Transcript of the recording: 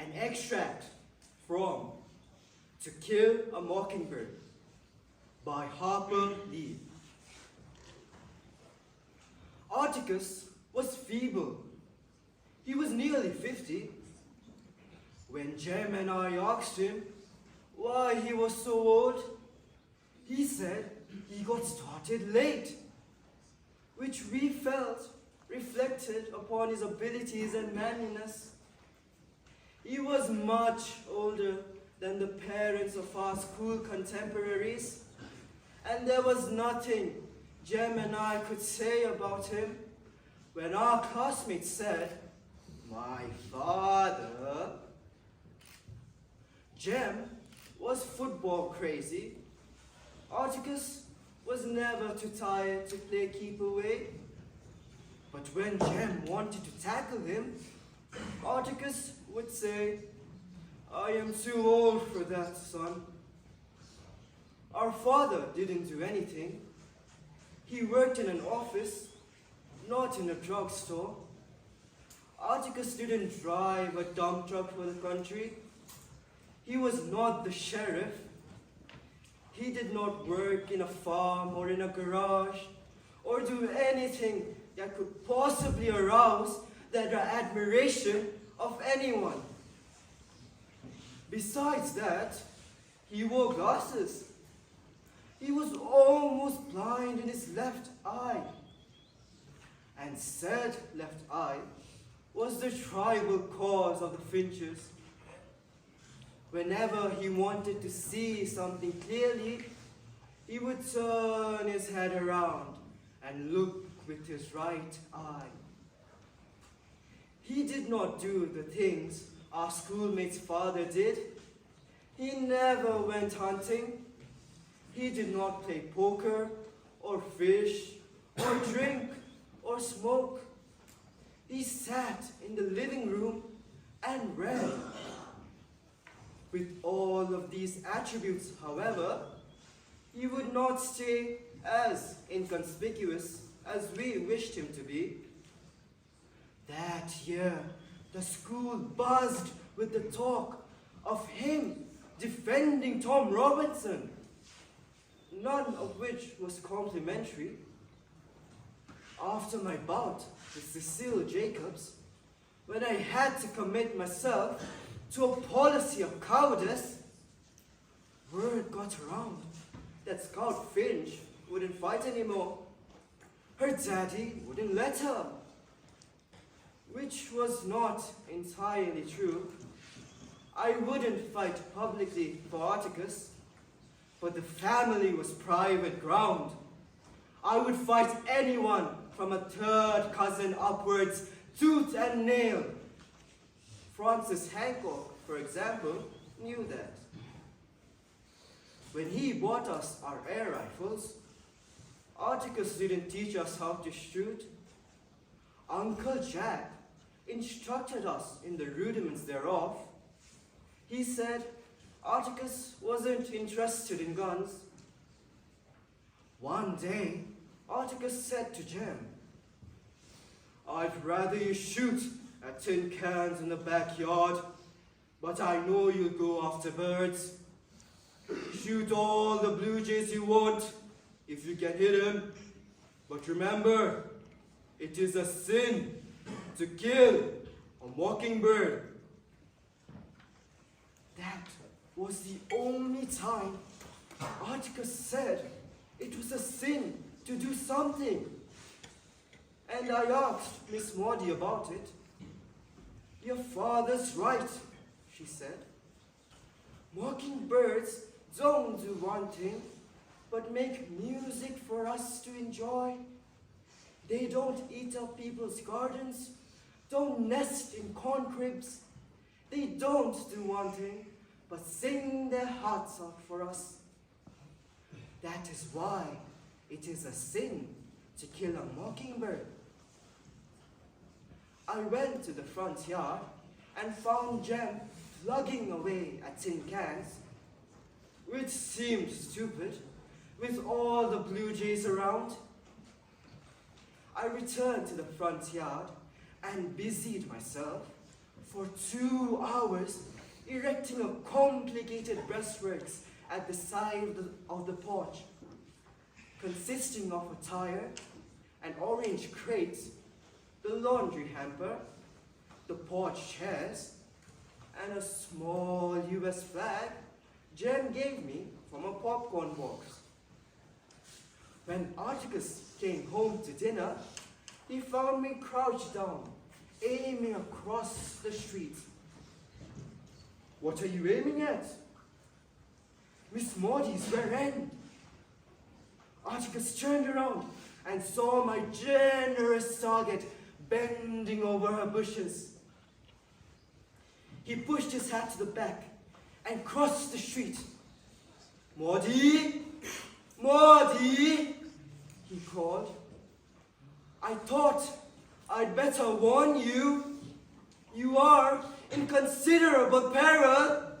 An extract from To Kill a Mockingbird by Harper Lee. Atticus was feeble. He was nearly 50. When Jem and I asked him why he was so old, he said he got started late, which we felt reflected upon his abilities and manliness. He was much older than the parents of our school contemporaries, and there was nothing Jem and I could say about him when our classmates said, "My father." Jem was football crazy. Atticus was never too tired to play keep away. But when Jem wanted to tackle him, Atticus would say, "I am too old for that, son." Our father didn't do anything. He worked in an office, not in a drugstore. Atticus didn't drive a dump truck for the country. He was not the sheriff. He did not work in a farm or in a garage or do anything that could possibly arouse the admiration of anyone. Besides that, he wore glasses. He was almost blind in his left eye. And said left eye was the tribal cause of the Finches. Whenever he wanted to see something clearly, he would turn his head around and look with his right eye. He did not do the things our schoolmate's father did. He never went hunting. He did not play poker or fish or drink or smoke. He sat in the living room and read. With all of these attributes, however, he would not stay as inconspicuous as we wished him to be. That year, the school buzzed with the talk of him defending Tom Robinson, none of which was complimentary. After my bout with Cecile Jacobs, when I had to commit myself to a policy of cowardice, word got around that Scout Finch wouldn't fight anymore. Her daddy wouldn't let her, which was not entirely true. I wouldn't fight publicly for Atticus, but the family was private ground. I would fight anyone from a third cousin upwards, tooth and nail. Francis Hancock, for example, knew that. When he bought us our air rifles, Atticus didn't teach us how to shoot. Uncle Jack instructed us in the rudiments thereof. He said Atticus wasn't interested in guns. One day, Atticus said to Jem, "I'd rather you shoot at tin cans in the backyard, but I know you'll go after birds. Shoot all the blue jays you want if you can hit them, but remember, it is a sin to kill a mockingbird." That was the only time Atticus said it was a sin to do something. And I asked Miss Maudie about it. "Your father's right," she said. "Mockingbirds don't do one thing, but make music for us to enjoy. They don't eat up people's gardens, don't nest in corn cribs. They don't do one thing, but sing their hearts out for us. That is why it is a sin to kill a mockingbird." I went to the front yard and found Jem plugging away at tin cans, which seemed stupid with all the blue jays around. I returned to the front yard and busied myself for 2 hours erecting a complicated breastworks at the side of the porch, consisting of a tire, an orange crate, the laundry hamper, the porch chairs, and a small US flag Jen gave me from a popcorn box. When Articus came home to dinner, he found me crouched down, aiming across the street. "What are you aiming at?" "Miss Maudie's rear end." Articus turned around and saw my generous target bending over her bushes. He pushed his hat to the back and crossed the street. "Maudie! Maudie!" he called. "I thought I'd better warn you. You are in considerable peril."